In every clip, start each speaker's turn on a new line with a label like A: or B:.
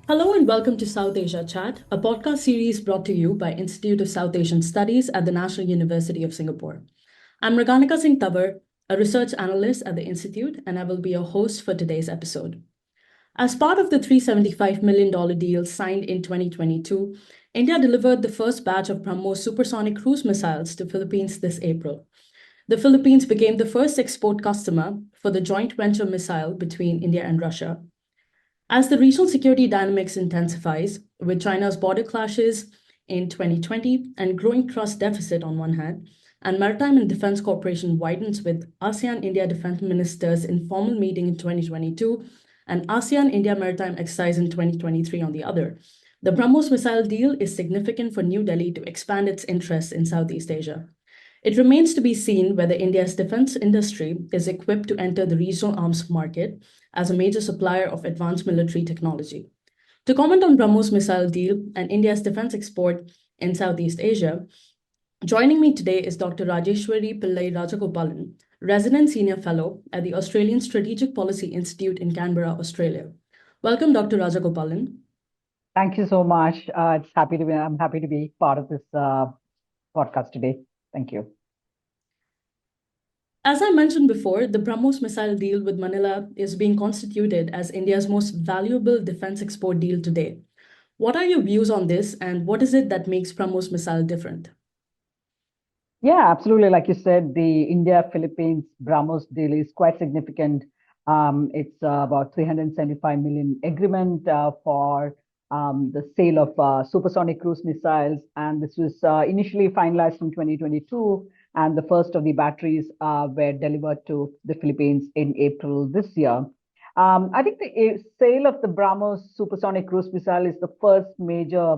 A: Hello and welcome to South Asia Chat, a podcast series brought to you by Institute of South Asian Studies at the National University of Singapore. I'm Mriganika Singh Tanwar, a research analyst at the Institute, and I will be your host for today's episode. As part of the $375 million deal signed in 2022, India delivered the first batch of BrahMos supersonic cruise missiles to Philippines this April. The Philippines became the first export customer for the joint venture missile between India and Russia. As the regional security dynamics intensifies, with China's border clashes in 2020 and growing trust deficit on one hand, and maritime and defense cooperation widens with ASEAN-India defense ministers' informal meeting in 2022 and ASEAN-India maritime exercise in 2023 on the other, the BrahMos missile deal is significant for New Delhi to expand its interests in Southeast Asia. It remains to be seen whether India's defense industry is equipped to enter the regional arms market as a major supplier of advanced military technology. To comment on BrahMos missile deal and India's defense export in Southeast Asia, joining me today is Dr. Rajeswari Pillai Rajagopalan, resident senior fellow at the Australian Strategic Policy Institute in Canberra, Australia. Welcome, Dr. Rajagopalan.
B: Thank you so much. I'm happy to be part of this podcast today. Thank you.
A: As I mentioned before, the BrahMos missile deal with Manila is being constituted as India's most valuable defense export deal today. What are your views on this, and what is it that makes BrahMos missile different?
B: Yeah, absolutely. Like you said, the India-Philippines BrahMos deal is quite significant. It's about 375 million agreement for the sale of supersonic cruise missiles, and this was initially finalized in 2022, and the first of the batteries were delivered to the Philippines in April this year. I think the sale of the BrahMos supersonic cruise missile is the first major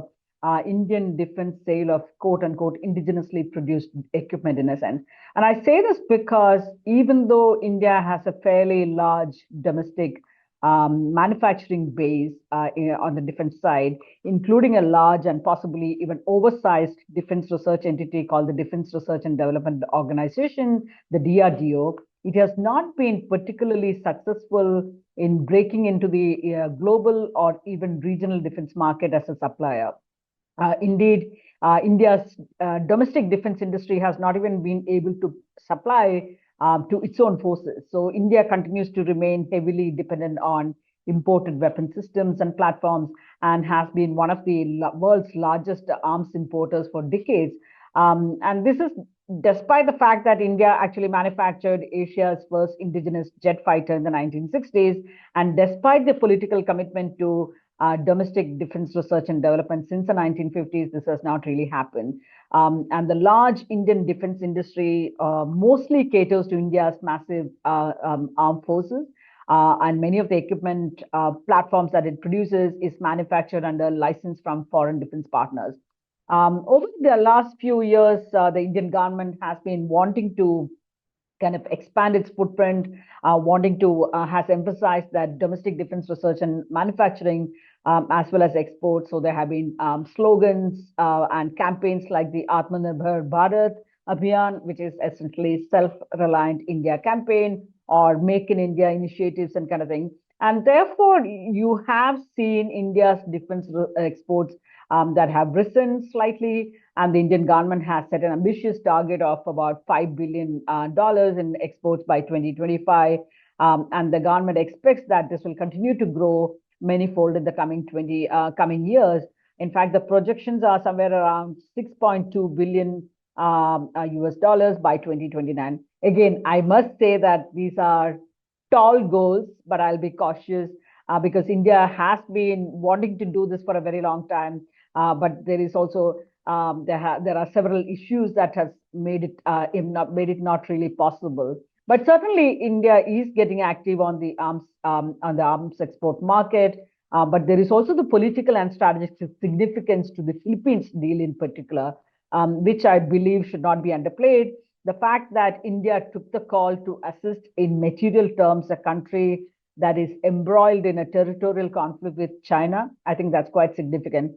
B: Indian defense sale of quote unquote indigenously produced equipment in a sense. And I say this because even though India has a fairly large domestic manufacturing base on the defense side, including a large and possibly even oversized defense research entity called the Defense Research and Development Organization, the DRDO, it has not been particularly successful in breaking into the global or even regional defense market as a supplier. Indeed, India's domestic defense industry has not even been able to supply to its own forces. So India continues to remain heavily dependent on imported weapon systems and platforms and has been one of the world's largest arms importers for decades. And this is despite the fact that India actually manufactured Asia's first indigenous jet fighter in the 1960s, and despite the political commitment to domestic defense research and development since the 1950s, this has not really happened. And the large Indian defense industry mostly caters to India's massive armed forces. And many of the equipment platforms that it produces is manufactured under license from foreign defense partners. Over the last few years, the Indian government has been wanting to kind of expand its footprint, has emphasized that domestic defense research and manufacturing, as well as exports. So there have been slogans and campaigns like the Atmanirbhar Bharat Abhiyan, which is essentially self-reliant India campaign, or Make in India initiatives and kind of thing. And therefore, you have seen India's defense exports that have risen slightly, and the Indian government has set an ambitious target of about $5 billion in exports by 2025. And the government expects that this will continue to grow manyfold in the coming years. In fact, the projections are somewhere around 6.2 billion US dollars by 2029. Again, I must say that these are tall goals, but I'll be cautious because India has been wanting to do this for a very long time. But there is also there are several issues that has made it not really possible. But certainly, India is getting active on the arms export market. But there is also the political and strategic significance to the Philippines deal in particular, which I believe should not be underplayed. The fact that India took the call to assist in material terms a country that is embroiled in a territorial conflict with China, I think that's quite significant.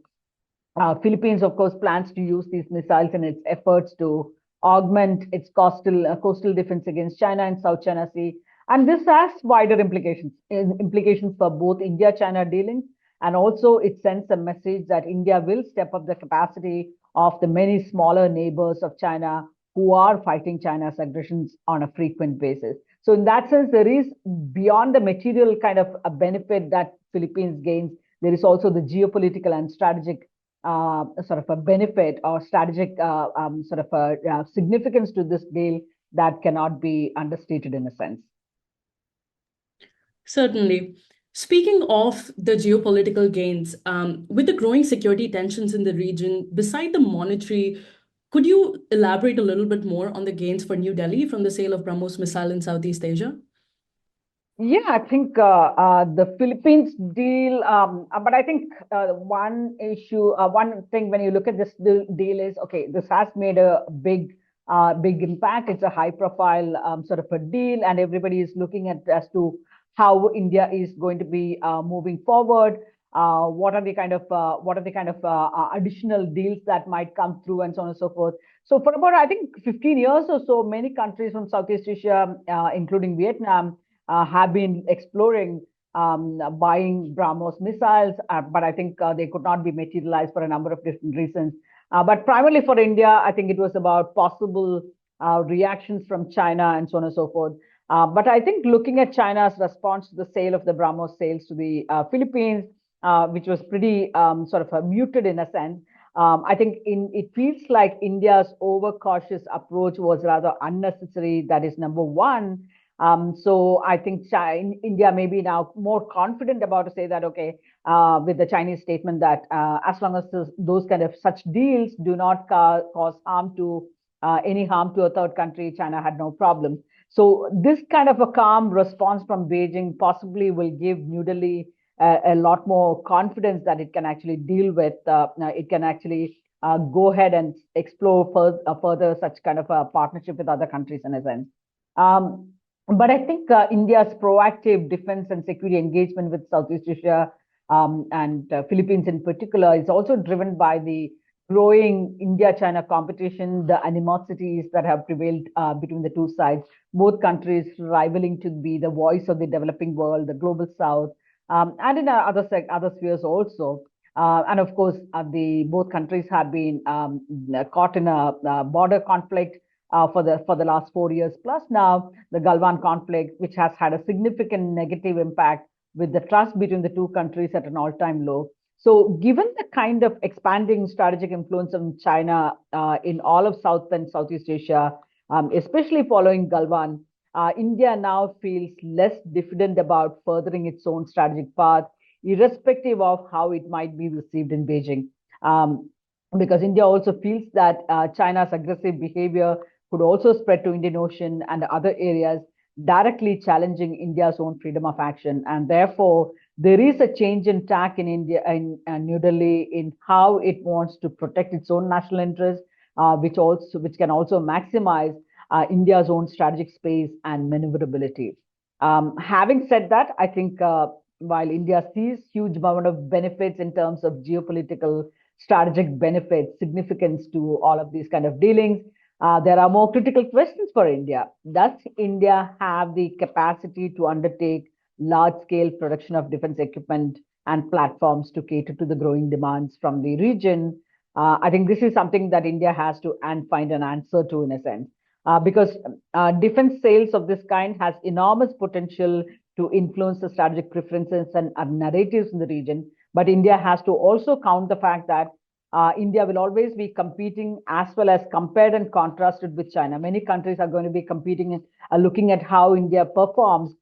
B: Philippines, of course, plans to use these missiles in its efforts to augment its coastal defense against China and South China Sea. And this has wider implications for both India-China dealings And also it sends a message that India will step up the capacity of the many smaller neighbors of China who are fighting China's aggressions on a frequent basis. So in that sense, there is, beyond the material kind of a benefit that Philippines gains, there is also the geopolitical and strategic sort of a benefit or strategic sort of a significance to this deal that cannot be understated in a sense.
A: Certainly. Speaking of the geopolitical gains, with the growing security tensions in the region, beside the monetary, could you elaborate a little bit more on the gains for New Delhi from the sale of BrahMos missile in Southeast Asia?
B: Yeah, I think the Philippines deal, but I think one issue, one thing when you look at this deal is, okay, this has made a big impact. It's a high-profile sort of a deal, and everybody is looking at as to how India is going to be moving forward. What are the kind of additional deals that might come through, and so on and so forth. So for about, I think, 15 years or so, many countries from Southeast Asia, including Vietnam, have been exploring buying BrahMos missiles, but I think they could not be materialized for a number of different reasons. But primarily for India, I think it was about possible reactions from China and so on and so forth. But I think looking at China's response to the sale of the BrahMos sales to the Philippines, which was pretty sort of muted in a sense, I think it feels like India's overcautious approach was rather unnecessary. That is number one. So I think India may be now more confident about to say that, okay, with the Chinese statement that as long as those kind of such deals do not cause harm to any harm to a third country, China had no problem. So this kind of a calm response from Beijing possibly will give New Delhi a lot more confidence that it can actually deal with, it can actually go ahead and explore further such kind of a partnership with other countries in a sense. But I think India's proactive defense and security engagement with Southeast Asia and Philippines in particular is also driven by the growing India-China competition, the animosities that have prevailed between the two sides, both countries rivaling to be the voice of the developing world, the global south, and in other spheres also. And of course, both countries have been caught in a border conflict for the last 4 years plus now, the Galwan conflict, which has had a significant negative impact with the trust between the two countries at an all-time low. So given the kind of expanding strategic influence of China in all of South and Southeast Asia, especially following Galwan, India now feels less diffident about furthering its own strategic path, irrespective of how it might be received in Beijing. Because India also feels that China's aggressive behavior could also spread to Indian Ocean and other areas, directly challenging India's own freedom of action. And therefore, there is a change in tack in India and New Delhi in how it wants to protect its own national interests, which can also maximize India's own strategic space and maneuverability. Having said that, I think while India sees huge amount of benefits in terms of geopolitical strategic benefits, significance to all of these kind of dealings, there are more critical questions for India. Does India have the capacity to undertake large-scale production of defense equipment and platforms to cater to the growing demands from the region? I think this is something that India has to find an answer to in a sense, because defense sales of this kind has enormous potential to influence the strategic preferences and narratives in the region. But India has to also count the fact that India will always be competing as well as compared and contrasted with China. Many countries are going to be competing and looking at how India performs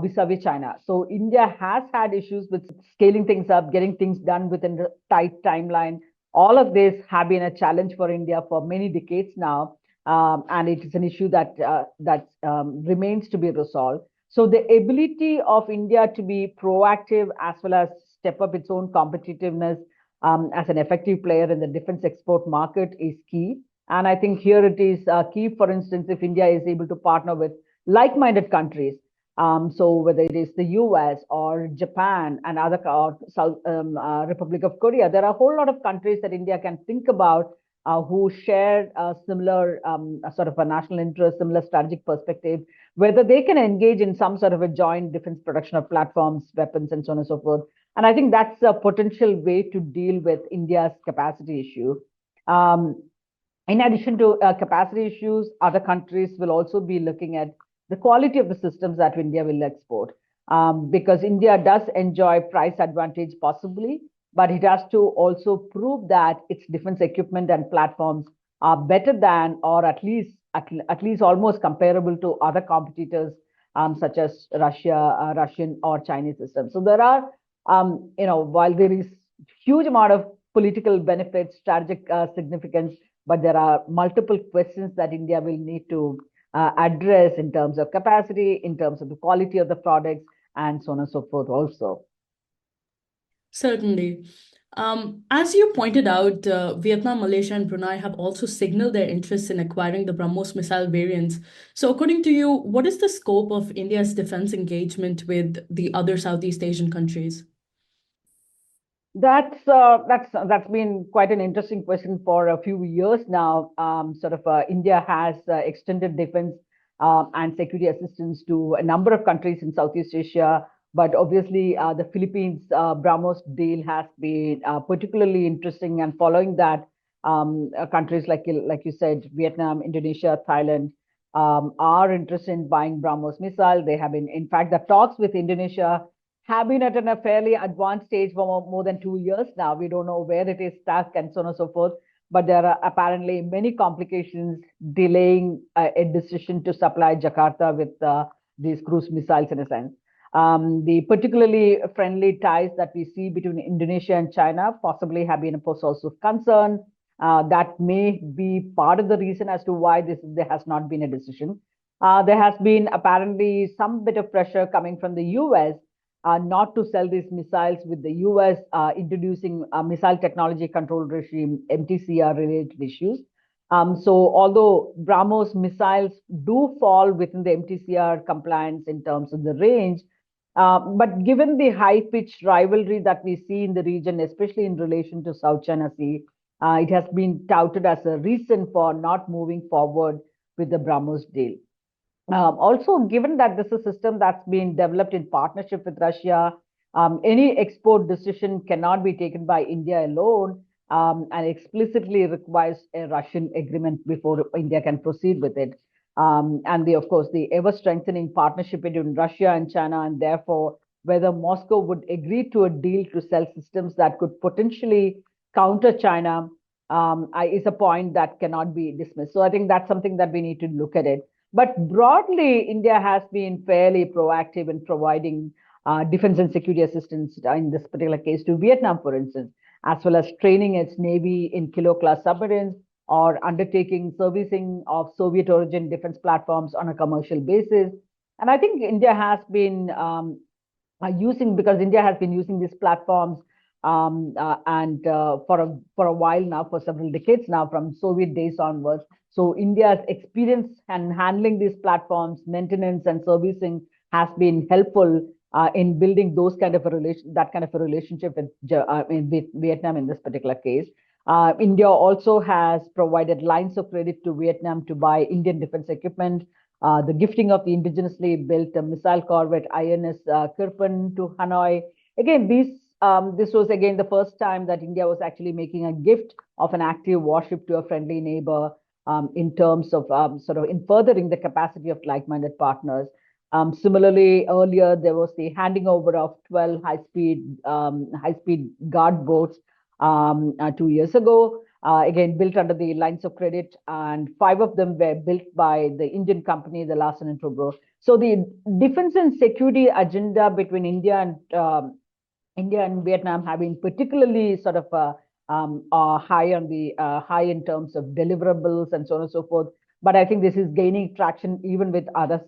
B: vis-a-vis China. So India has had issues with scaling things up, getting things done within a tight timeline. All of this have been a challenge for India for many decades now, and it is an issue that remains to be resolved. So the ability of India to be proactive as well as step up its own competitiveness as an effective player in the defense export market is key. And I think here it is key, for instance, if India is able to partner with like-minded countries, so whether it is the US or Japan and other South Republic of Korea, there are a whole lot of countries that India can think about who share a similar sort of a national interest, similar strategic perspective, whether they can engage in some sort of a joint defense production of platforms, weapons, and so on and so forth. And I think that's a potential way to deal with India's capacity issue. Um, in addition to capacity issues, other countries will also be looking at the quality of the systems that India will export. Because India does enjoy price advantage possibly, but it has to also prove that its defense equipment and platforms are better than, or at least almost comparable to other competitors, such as Russian or Chinese systems. So there are, while there is huge amount of political benefits, strategic significance, but there are multiple questions that India will need to address in terms of capacity, in terms of the quality of the products, and so on and so forth also.
A: Certainly. As you pointed out, Vietnam, Malaysia, and Brunei have also signaled their interest in acquiring the BrahMos missile variants. So, according to you, what is the scope of India's defense engagement with the other Southeast Asian countries?
B: That's been quite an interesting question for a few years now. India has extended defense and security assistance to a number of countries in Southeast Asia, but obviously the Philippines BrahMos deal has been particularly interesting. And following that, countries like you said, Vietnam, Indonesia, Thailand are interested in buying BrahMos missile. They have been, in fact, the talks with Indonesia have been at a fairly advanced stage for more than 2 years now. We don't know where it is stuck and so on and so forth. But there are apparently many complications delaying a decision to supply Jakarta with these cruise missiles in a sense. The particularly friendly ties that we see between Indonesia and China possibly have been a source of concern. That may be part of the reason as to why there has not been a decision. There has been apparently some bit of pressure coming from the US not to sell these missiles, with the US introducing a missile technology control regime, MTCR related issues. So although BrahMos missiles do fall within the MTCR compliance in terms of the range, but given the high-pitched rivalry that we see in the region, especially in relation to South China Sea, it has been touted as a reason for not moving forward with the BrahMos deal. Also, given that this is a system that's been developed in partnership with Russia, any export decision cannot be taken by India alone, and explicitly requires a Russian agreement before India can proceed with it. And of course, the ever strengthening partnership between Russia and China, and therefore whether Moscow would agree to a deal to sell systems that could potentially counter China, is a point that cannot be dismissed. So I think that's something that we need to look at it. But broadly, India has been fairly proactive in providing defense and security assistance in this particular case to Vietnam, for instance, as well as training its navy in kilo-class submarines, or undertaking servicing of Soviet origin defense platforms on a commercial basis. And I think India has been because India has been using these platforms and for a while now, for several decades now, from Soviet days onwards. So India's experience in handling these platforms, maintenance and servicing, has been helpful in building that kind of a relationship with Vietnam in this particular case. India also has provided lines of credit to Vietnam to buy Indian defense equipment. The gifting of the indigenously built missile corvette INS Kirpan to Hanoi. Again, this was again the first time that India was actually making a gift of an active warship to a friendly neighbor, in terms of in furthering the capacity of like-minded partners. Similarly, earlier there was the handing over of 12 high-speed guard boats 2 years ago. Again, built under the lines of credit, and 5 of them were built by the Indian company, the Larsen and Toubro. So the defense and security agenda between India and Vietnam have been particularly high in terms of deliverables and so on and so forth. But I think this is gaining traction even with other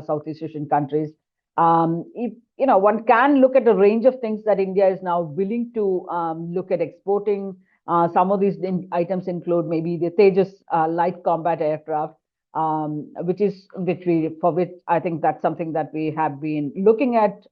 B: Southeast Asian countries. One can look at a range of things that India is now willing to look at exporting. Some of these items include maybe the Tejas light combat aircraft, which I think that's something that we have been looking at,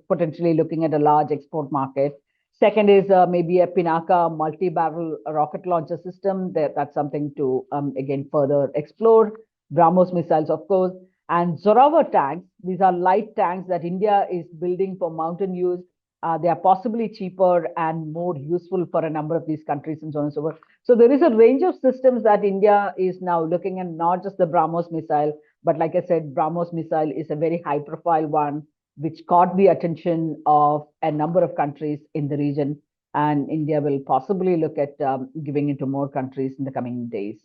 B: potentially looking at a large export market. Second is maybe a Pinaka multi-barrel rocket launcher system. That's something to again further explore. BrahMos missiles, of course, and Zoravar tanks. These are light tanks that India is building for mountain use. They are possibly cheaper and more useful for a number of these countries and so on and so forth. So there is a range of systems that India is now looking at, not just the BrahMos missile, but like I said, BrahMos missile is a very high profile one, which caught the attention of a number of countries in the region. And India will possibly look at giving it to more countries in the coming days.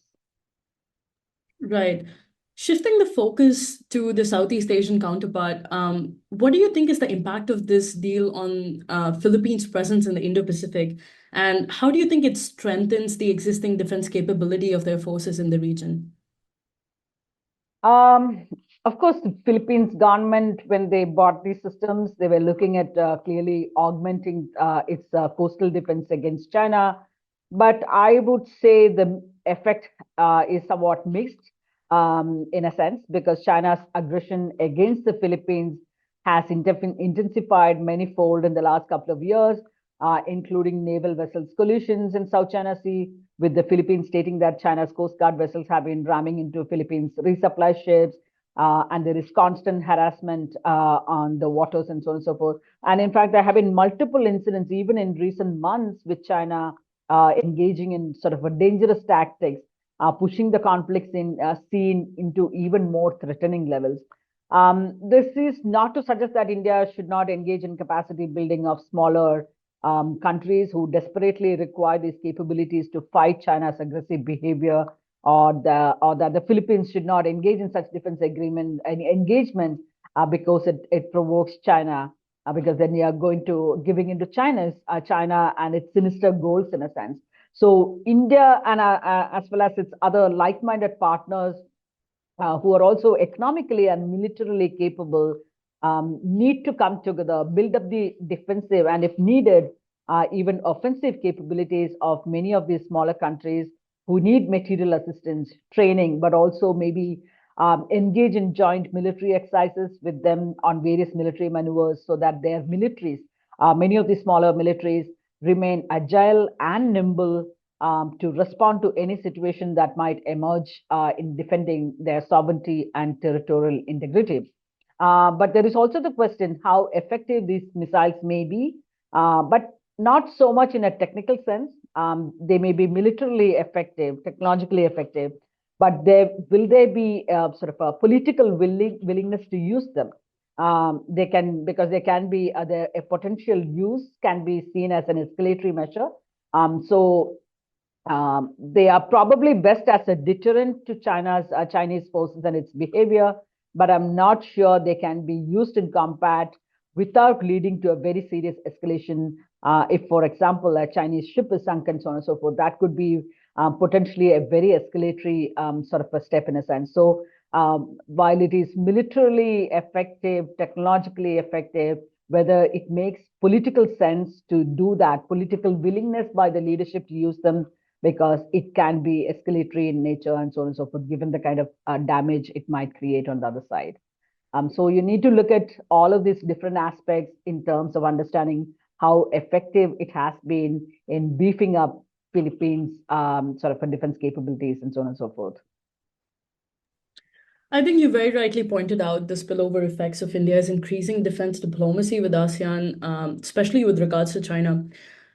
A: Right. Shifting the focus to the Southeast Asian counterpart, what do you think is the impact of this deal on Philippines' presence in the Indo-Pacific? And how do you think it strengthens the existing defense capability of their forces in the region?
B: Um, of course, the Philippines government, when they bought these systems, they were looking at clearly augmenting its coastal defense against China. But I would say the effect is somewhat mixed in a sense, because China's aggression against the Philippines has intensified manyfold in the last couple of years, including naval vessels collisions in South China Sea, with the Philippines stating that China's Coast Guard vessels have been ramming into Philippines resupply ships, and there is constant harassment on the waters and so on and so forth. And in fact, there have been multiple incidents, even in recent months, with China engaging in sort of a dangerous tactics, pushing the conflicts in scene into even more threatening levels. This is not to suggest that India should not engage in capacity building of smaller countries who desperately require these capabilities to fight China's aggressive behavior, or that the Philippines should not engage in such defense agreement and engagement because it provokes China, because then you are going to giving into China and its sinister goals in a sense. So India and as well as its other like-minded partners who are also economically and militarily capable need to come together, build up the defensive and, if needed, even offensive capabilities of many of these smaller countries who need material assistance, training, but also maybe engage in joint military exercises with them on various military maneuvers, so that their militaries, many of these smaller militaries, remain agile and nimble to respond to any situation that might emerge in defending their sovereignty and territorial integrity. But there is also the question how effective these missiles may be, but not so much in a technical sense. They may be militarily effective, technologically effective, but will there be sort of a political willingness to use them? They can, because they can be, a potential use can be seen as an escalatory measure. They are probably best as a deterrent to Chinese forces and its behavior, but I'm not sure they can be used in combat without leading to a very serious escalation. If, for example, a Chinese ship is sunk and so on and so forth, that could be potentially a very escalatory sort of a step in a sense. So while it is militarily effective, technologically effective, whether it makes political sense to do that, political willingness by the leadership to use them, because it can be escalatory in nature and so on and so forth, given the kind of damage it might create on the other side. So you need to look at all of these different aspects in terms of understanding how effective it has been in beefing up Philippines sort of defense capabilities and so on and so forth.
A: I think you very rightly pointed out the spillover effects of India's increasing defense diplomacy with ASEAN, especially with regards to China.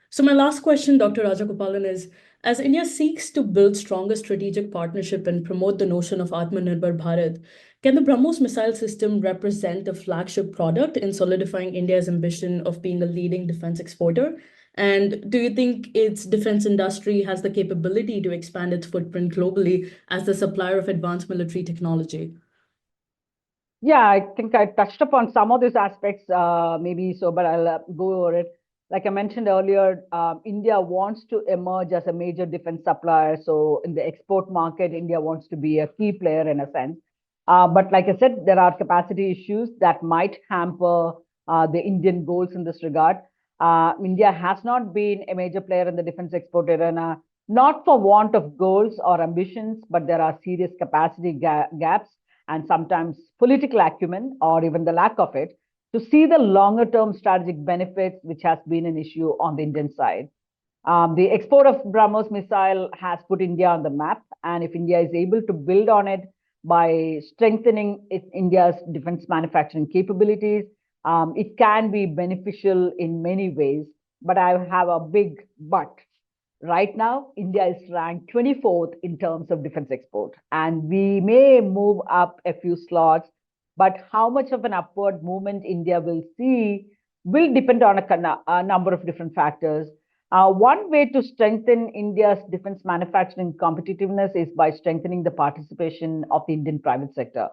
A: So my last question, Dr. Rajagopalan, is as India seeks to build stronger strategic partnership and promote the notion of Atmanirbhar Bharat, can the BrahMos missile system represent a flagship product in solidifying India's ambition of being a leading defense exporter? And do you think its defense industry has the capability to expand its footprint globally as the supplier of advanced military technology?
B: Yeah, I think I touched upon some of these aspects, maybe so, but I'll go over it. Like I mentioned earlier, India wants to emerge as a major defense supplier. So in the export market, India wants to be a key player in a sense. But like I said, there are capacity issues that might hamper the Indian goals in this regard. India has not been a major player in the defense export arena, not for want of goals or ambitions, but there are serious capacity gaps and sometimes political acumen or even the lack of it to see the longer term strategic benefits, which has been an issue on the Indian side. The export of BrahMos missile has put India on the map, and if India is able to build on it by strengthening India's defense manufacturing capabilities, It can be beneficial in many ways, but I have a big but. Right now, India is ranked 24th in terms of defense export, and we may move up a few slots, but how much of an upward movement India will see will depend on a number of different factors. One way to strengthen India's defense manufacturing competitiveness is by strengthening the participation of the Indian private sector.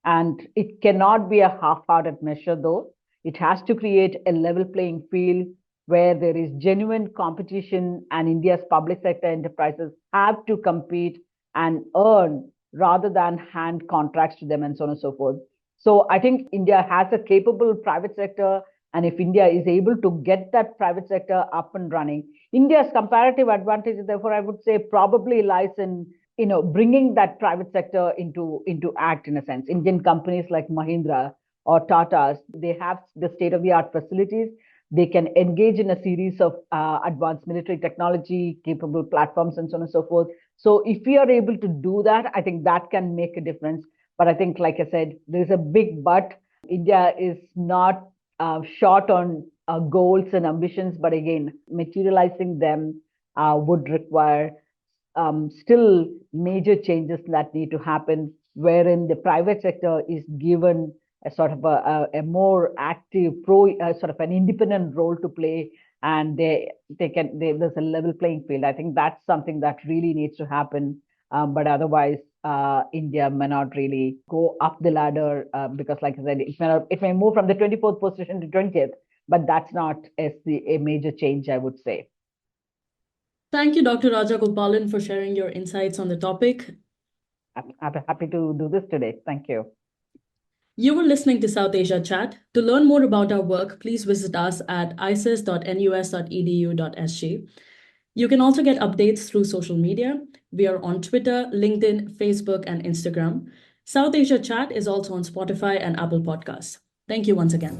B: And it cannot be a half-hearted measure, though. It has to create a level playing field where there is genuine competition and India's public sector enterprises have to compete and earn rather than hand contracts to them and so on and so forth. So I think India has a capable private sector. And if India is able to get that private sector up and running, India's comparative advantage, therefore, I would say probably lies in bringing that private sector into act in a sense. Indian companies like Mahindra or Tata's, they have the state-of-the-art facilities. They can engage in a series of advanced military technology, capable platforms, and so on and so forth. So if we are able to do that, I think that can make a difference. But I think, like I said, there's a big but. India is not short on goals and ambitions, but again, materializing them would require still major changes that need to happen, wherein the private sector is given a sort of a more active sort of an independent role to play, and there's a level playing field. I think that's something that really needs to happen. But otherwise, India may not really go up the ladder because, like I said, it may move from the 24th position to 20th, but that's not a major change, I would say.
A: Thank you, Dr. Rajagopalan, for sharing your insights on the topic.
B: I'm happy to do this today. Thank you.
A: You were listening to South Asia Chat. To learn more about our work, please visit us at isis.nus.edu.sg. You can also get updates through social media. We are on Twitter, LinkedIn, Facebook, and Instagram. South Asia Chat is also on Spotify and Apple Podcasts. Thank you once again.